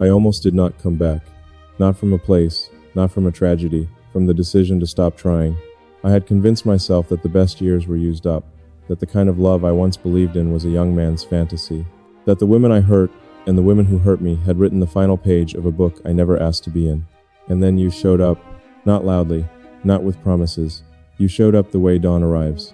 I almost did not come back. Not from a place, not from a tragedy, from the decision to stop trying. I had convinced myself that the best years were used up, that the kind of love I once believed in was a young man's fantasy, that the women I hurt and the women who hurt me had written the final page of a book I never asked to be in. And then you showed up, not loudly, not with promises. You showed up the way dawn arrives.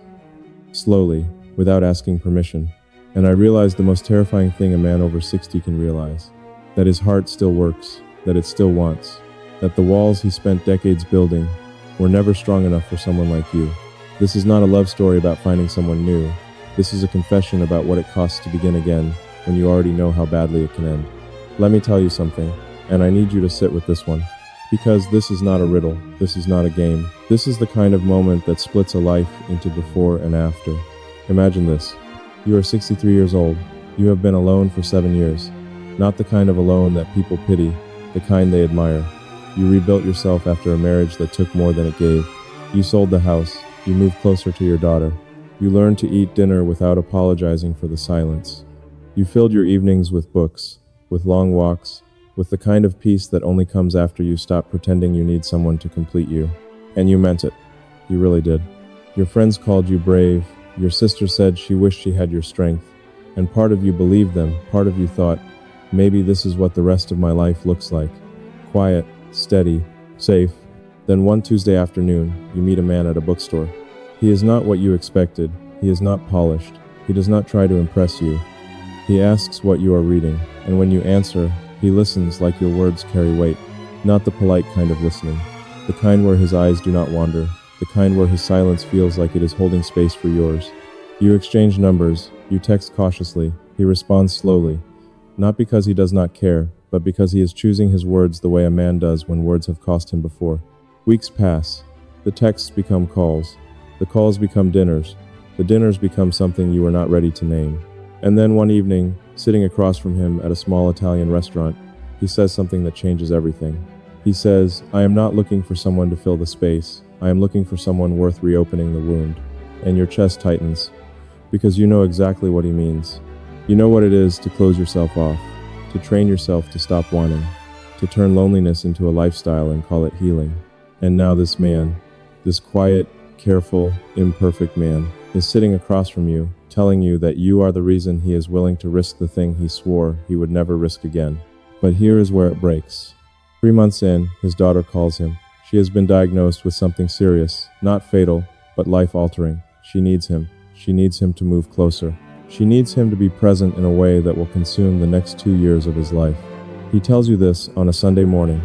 Slowly, without asking permission. And I realized the most terrifying thing a man over 60 can realize. That his heart still works, that it still wants. That the walls he spent decades building were never strong enough for someone like you. This is not a love story about finding someone new. This is a confession about what it costs to begin again when you already know how badly it can end. Let me tell you something, and I need you to sit with this one. Because this is not a riddle, this is not a game. This is the kind of moment that splits a life into before and after. Imagine this. You are 63 years old. You have been alone for 7 years. Not the kind of alone that people pity, the kind they admire. You rebuilt yourself after a marriage that took more than it gave. You sold the house. You moved closer to your daughter. You learned to eat dinner without apologizing for the silence. You filled your evenings with books, with long walks, with the kind of peace that only comes after you stop pretending you need someone to complete you. And you meant it. You really did. Your friends called you brave. Your sister said she wished she had your strength. And part of you believed them. Part of you thought, maybe this is what the rest of my life looks like. Quiet, steady, safe. Then one Tuesday afternoon, you meet a man at a bookstore. He is not what you expected. He is not polished. He does not try to impress you. He asks what you are reading, and when you answer, he listens like your words carry weight. Not the polite kind of listening. The kind where his eyes do not wander. The kind where his silence feels like it is holding space for yours. You exchange numbers. You text cautiously. He responds slowly. Not because he does not care, but because he is choosing his words the way a man does when words have cost him before. Weeks pass. The texts become calls. The calls become dinners. The dinners become something you are not ready to name. And then one evening, sitting across from him at a small Italian restaurant, he says something that changes everything. He says, I am not looking for someone to fill the space. I am looking for someone worth reopening the wound. And your chest tightens, because you know exactly what he means. You know what it is to close yourself off, to train yourself to stop wanting, to turn loneliness into a lifestyle and call it healing. And now this man, this quiet, careful, imperfect man, is sitting across from you, telling you that you are the reason he is willing to risk the thing he swore he would never risk again. But here is where it breaks. 3 months in, his daughter calls him. She has been diagnosed with something serious, not fatal, but life-altering. She needs him. She needs him to move closer. She needs him to be present in a way that will consume the next 2 years of his life. He tells you this on a Sunday morning,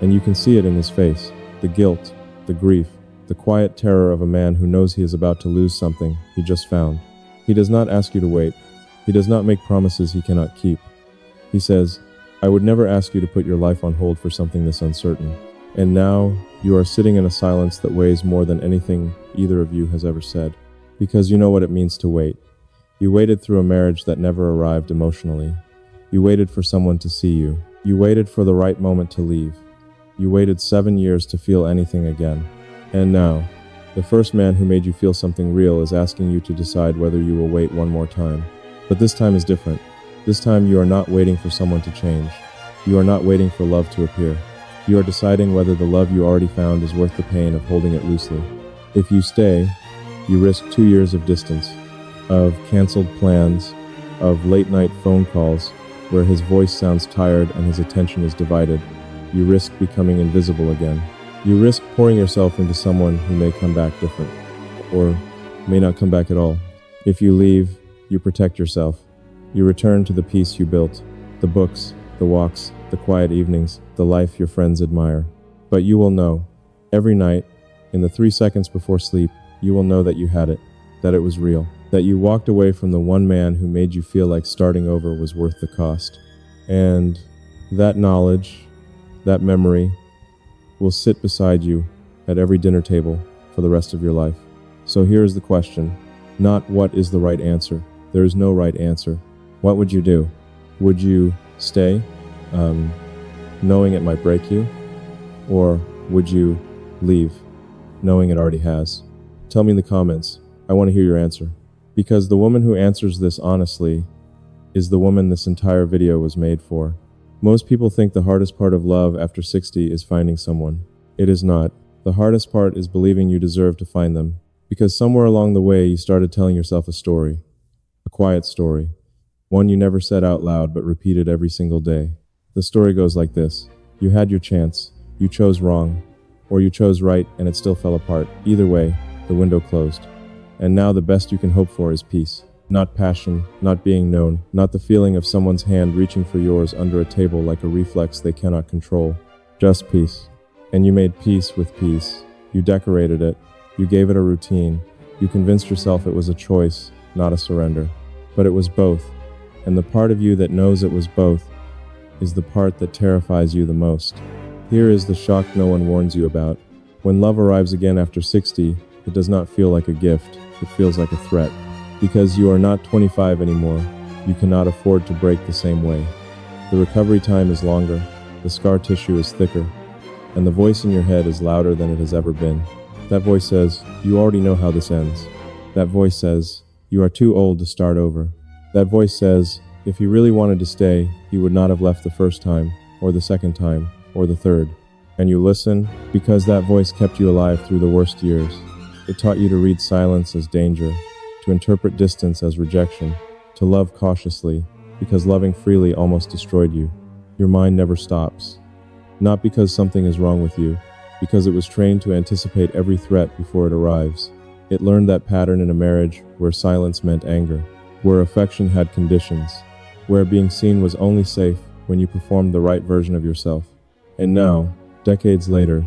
and you can see it in his face. The guilt, the grief, the quiet terror of a man who knows he is about to lose something he just found. He does not ask you to wait. He does not make promises he cannot keep. He says, I would never ask you to put your life on hold for something this uncertain. And now, you are sitting in a silence that weighs more than anything either of you has ever said. Because you know what it means to wait. You waited through a marriage that never arrived emotionally. You waited for someone to see you. You waited for the right moment to leave. You waited 7 years to feel anything again. And now, the first man who made you feel something real is asking you to decide whether you will wait one more time. But this time is different. This time you are not waiting for someone to change. You are not waiting for love to appear. You are deciding whether the love you already found is worth the pain of holding it loosely. If you stay, you risk 2 years of distance, of canceled plans, of late-night phone calls where his voice sounds tired and his attention is divided. You risk becoming invisible again. You risk pouring yourself into someone who may come back different, or may not come back at all. If you leave, you protect yourself. You return to the peace you built, the books, the walks, the quiet evenings, the life your friends admire. But you will know, every night, in the 3 seconds before sleep, you will know that you had it, that it was real, that you walked away from the one man who made you feel like starting over was worth the cost. And that knowledge, that memory, will sit beside you at every dinner table for the rest of your life. So here is the question, not what is the right answer. There is no right answer. What would you do? Would you stay, knowing it might break you? Or would you leave, knowing it already has? Tell me in the comments. I want to hear your answer. Because the woman who answers this honestly is the woman this entire video was made for. Most people think the hardest part of love after 60 is finding someone. It is not. The hardest part is believing you deserve to find them. Because somewhere along the way you started telling yourself a story. A quiet story. One you never said out loud but repeated every single day. The story goes like this. You had your chance. You chose wrong. Or you chose right and it still fell apart. Either way, the window closed. And now the best you can hope for is peace. Not passion, not being known, not the feeling of someone's hand reaching for yours under a table like a reflex they cannot control. Just peace. And you made peace with peace. You decorated it. You gave it a routine. You convinced yourself it was a choice, not a surrender. But it was both. And the part of you that knows it was both is the part that terrifies you the most. Here is the shock no one warns you about. When love arrives again after 60, it does not feel like a gift. It feels like a threat. Because you are not 25 anymore, you cannot afford to break the same way. The recovery time is longer, the scar tissue is thicker, and the voice in your head is louder than it has ever been. That voice says, you already know how this ends. That voice says, you are too old to start over. That voice says, if he really wanted to stay, he would not have left the first time, or the second time, or the third. And you listen, because that voice kept you alive through the worst years. It taught you to read silence as danger, to interpret distance as rejection, to love cautiously, because loving freely almost destroyed you. Your mind never stops. Not because something is wrong with you, because it was trained to anticipate every threat before it arrives. It learned that pattern in a marriage where silence meant anger, where affection had conditions, where being seen was only safe when you performed the right version of yourself. And now, decades later,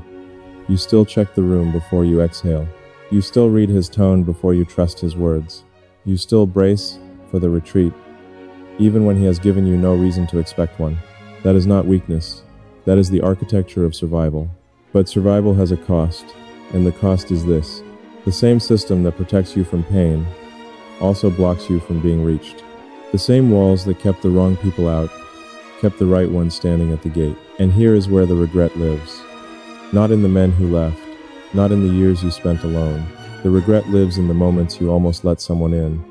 you still check the room before you exhale. You still read his tone before you trust his words. You still brace for the retreat, even when he has given you no reason to expect one. That is not weakness. That is the architecture of survival. But survival has a cost, and the cost is this. The same system that protects you from pain also blocks you from being reached. The same walls that kept the wrong people out kept the right ones standing at the gate. And here is where the regret lives. Not in the men who left, not in the years you spent alone. The regret lives in the moments you almost let someone in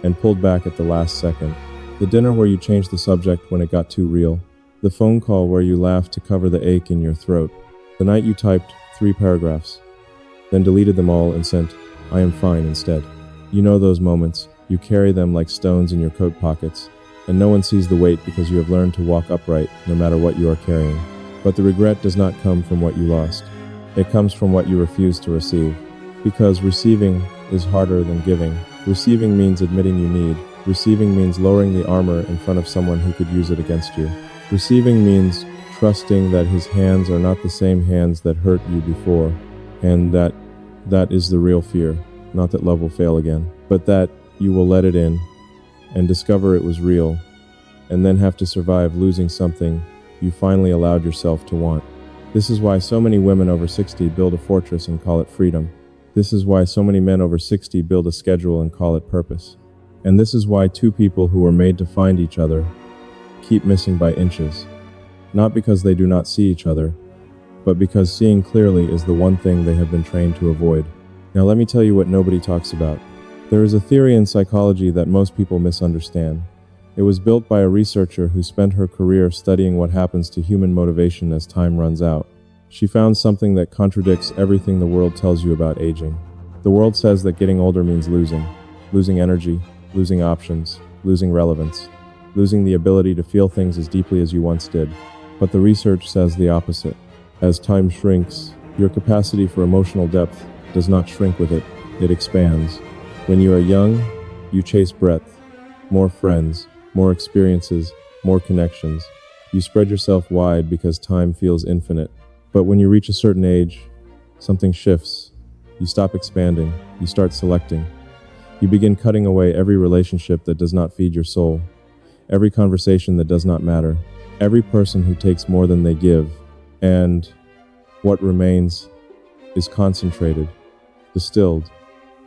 and pulled back at the last second. The dinner where you changed the subject when it got too real. The phone call where you laughed to cover the ache in your throat. The night you typed 3 paragraphs, then deleted them all and sent, "I am fine" instead. You know those moments. You carry them like stones in your coat pockets, and no one sees the weight because you have learned to walk upright no matter what you are carrying. But the regret does not come from what you lost. It comes from what you refuse to receive. Because receiving is harder than giving. Receiving means admitting you need. Receiving means lowering the armor in front of someone who could use it against you. Receiving means trusting that his hands are not the same hands that hurt you before, and that is the real fear. Not that love will fail again, but that you will let it in and discover it was real, and then have to survive losing something you finally allowed yourself to want. This is why so many women over 60 build a fortress and call it freedom. This is why so many men over 60 build a schedule and call it purpose. And this is why 2 people who were made to find each other keep missing by inches. Not because they do not see each other, but because seeing clearly is the one thing they have been trained to avoid. Now let me tell you what nobody talks about. There is a theory in psychology that most people misunderstand. It was built by a researcher who spent her career studying what happens to human motivation as time runs out. She found something that contradicts everything the world tells you about aging. The world says that getting older means losing energy, losing options, losing relevance, losing the ability to feel things as deeply as you once did. But the research says the opposite. As time shrinks, your capacity for emotional depth does not shrink with it, it expands. When you are young, you chase breadth, more friends, more experiences, more connections. You spread yourself wide because time feels infinite. But when you reach a certain age, something shifts. You stop expanding, you start selecting. You begin cutting away every relationship that does not feed your soul, every conversation that does not matter, every person who takes more than they give, and what remains is concentrated, distilled,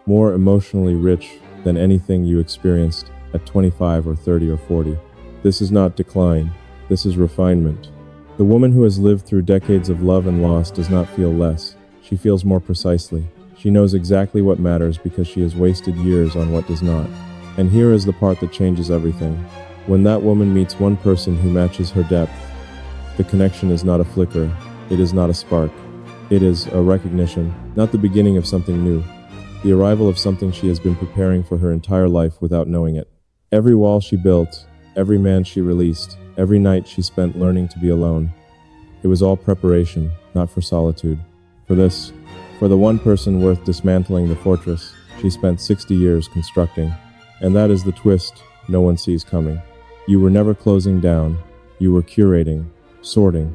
more emotionally rich than anything you experienced at 25 or 30 or 40. This is not decline, this is refinement. The woman who has lived through decades of love and loss does not feel less. She feels more precisely. She knows exactly what matters because she has wasted years on what does not. And here is the part that changes everything. When that woman meets one person who matches her depth, The connection is not a flicker. It is not a spark. It is a recognition, not the beginning of something new. The arrival of something she has been preparing for her entire life without knowing it. Every wall she built, every man she released, every night she spent learning to be alone. It was all preparation, not for solitude. For this, for the one person worth dismantling the fortress she spent 60 years constructing. And that is the twist no one sees coming. You were never closing down. You were curating, sorting,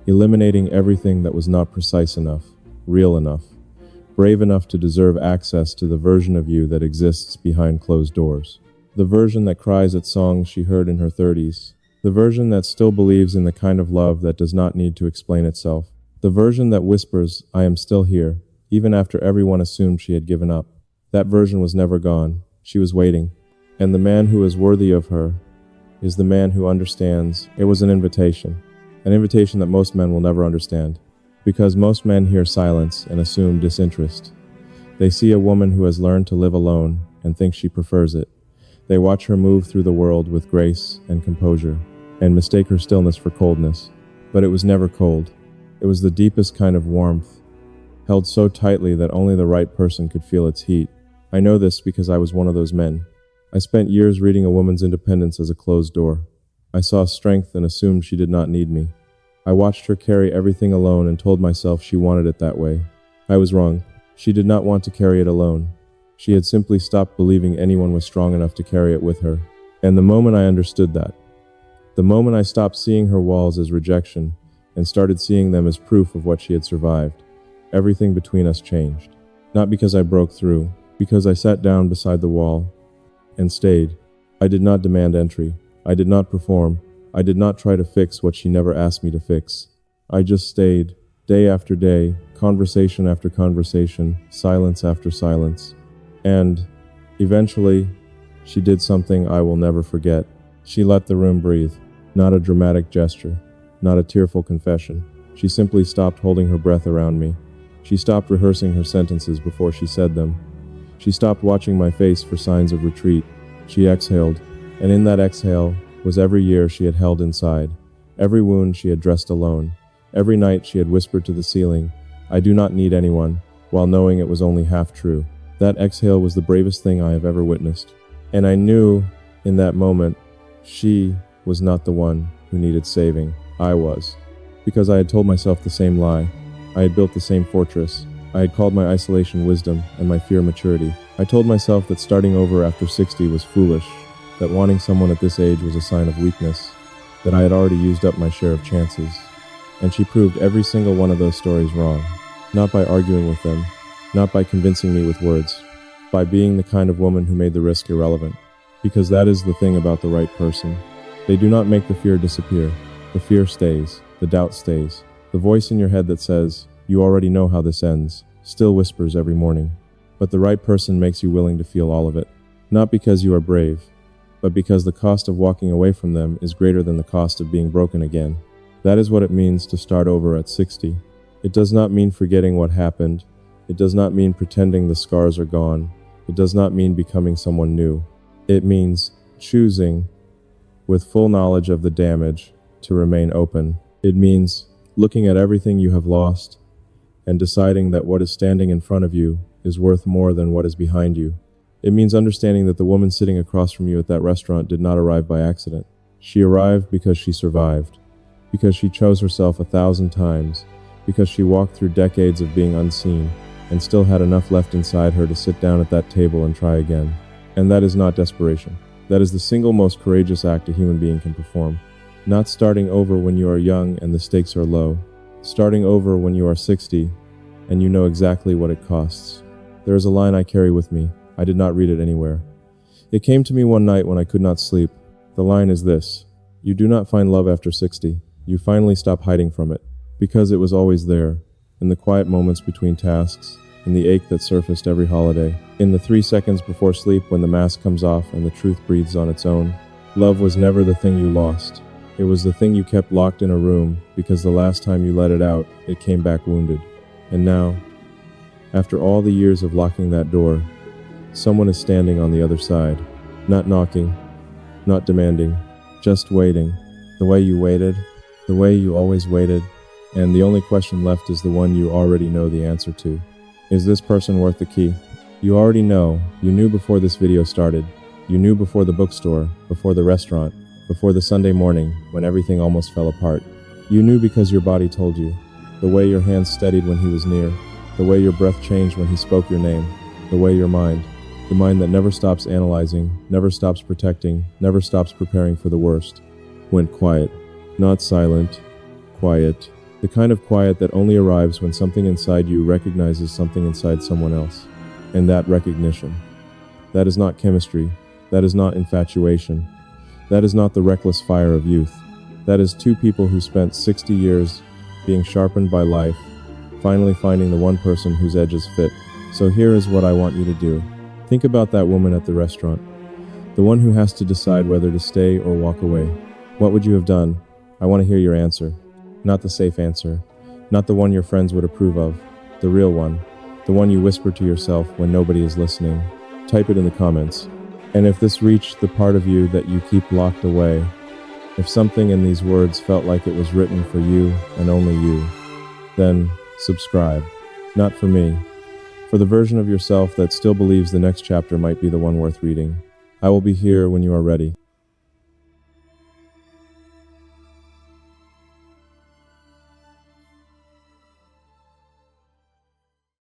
eliminating everything that was not precise enough, real enough, brave enough to deserve access to the version of you that exists behind closed doors. The version that cries at songs she heard in her 30s. The version that still believes in the kind of love that does not need to explain itself. The version that whispers, "I am still here," even after everyone assumed she had given up. That version was never gone. She was waiting. And the man who is worthy of her is the man who understands. It was an invitation that most men will never understand. Because most men hear silence and assume disinterest. They see a woman who has learned to live alone and think she prefers it. They watch her move through the world with grace and composure, and mistake her stillness for coldness. But it was never cold. It was the deepest kind of warmth, held so tightly that only the right person could feel its heat. I know this because I was one of those men. I spent years reading a woman's independence as a closed door. I saw strength and assumed she did not need me. I watched her carry everything alone and told myself she wanted it that way. I was wrong. She did not want to carry it alone. She had simply stopped believing anyone was strong enough to carry it with her. And the moment I understood that, the moment I stopped seeing her walls as rejection and started seeing them as proof of what she had survived, everything between us changed. Not because I broke through, because I sat down beside the wall and stayed. I did not demand entry. I did not perform. I did not try to fix what she never asked me to fix. I just stayed, day after day, conversation after conversation, silence after silence. And, eventually, she did something I will never forget. She let the room breathe. Not a dramatic gesture, not a tearful confession. She simply stopped holding her breath around me. She stopped rehearsing her sentences before she said them. She stopped watching my face for signs of retreat. She exhaled, and in that exhale was every year she had held inside, every wound she had dressed alone, every night she had whispered to the ceiling, "I do not need anyone," while knowing it was only half true. That exhale was the bravest thing I have ever witnessed. And I knew, in that moment, she was not the one who needed saving. I was. Because I had told myself the same lie. I had built the same fortress. I had called my isolation wisdom and my fear maturity. I told myself that starting over after 60 was foolish, that wanting someone at this age was a sign of weakness, that I had already used up my share of chances. And she proved every single one of those stories wrong. Not by arguing with them, not by convincing me with words, by being the kind of woman who made the risk irrelevant. Because that is the thing about the right person. They do not make the fear disappear. The fear stays. The doubt stays. The voice in your head that says, "You already know how this ends," still whispers every morning. But the right person makes you willing to feel all of it. Not because you are brave, but because the cost of walking away from them is greater than the cost of being broken again. That is what it means to start over at 60. It does not mean forgetting what happened. It does not mean pretending the scars are gone. It does not mean becoming someone new. It means choosing, with full knowledge of the damage, to remain open. It means looking at everything you have lost and deciding that what is standing in front of you is worth more than what is behind you. It means understanding that the woman sitting across from you at that restaurant did not arrive by accident. She arrived because she survived, because she chose herself 1,000 times, because she walked through decades of being unseen and still had enough left inside her to sit down at that table and try again. And that is not desperation. That is the single most courageous act a human being can perform. Not starting over when you are young and the stakes are low. Starting over when you are 60 and you know exactly what it costs. There is a line I carry with me. I did not read it anywhere. It came to me one night when I could not sleep. The line is this: you do not find love after 60. You finally stop hiding from it. Because it was always there, in the quiet moments between tasks, in the ache that surfaced every holiday, in the 3 seconds before sleep when the mask comes off and the truth breathes on its own. Love was never the thing you lost. It was the thing you kept locked in a room because the last time you let it out, it came back wounded. And now, after all the years of locking that door, someone is standing on the other side. Not knocking, not demanding, just waiting. The way you waited, the way you always waited, and the only question left is the one you already know the answer to. Is this person worth the key? You already know. You knew before this video started. You knew before the bookstore, before the restaurant, before the Sunday morning, when everything almost fell apart. You knew because your body told you. The way your hands steadied when he was near. The way your breath changed when he spoke your name. The way your mind, the mind that never stops analyzing, never stops protecting, never stops preparing for the worst, went quiet. Not silent, quiet. The kind of quiet that only arrives when something inside you recognizes something inside someone else. And that recognition. That is not chemistry. That is not infatuation. That is not the reckless fire of youth. That is two people who spent 60 years being sharpened by life, finally finding the one person whose edges fit. So here is what I want you to do. Think about that woman at the restaurant. The one who has to decide whether to stay or walk away. What would you have done? I want to hear your answer. Not the safe answer. Not the one your friends would approve of. The real one. The one you whisper to yourself when nobody is listening. Type it in the comments. And if this reached the part of you that you keep locked away, if something in these words felt like it was written for you and only you, then subscribe. Not for me. For the version of yourself that still believes the next chapter might be the one worth reading. I will be here when you are ready.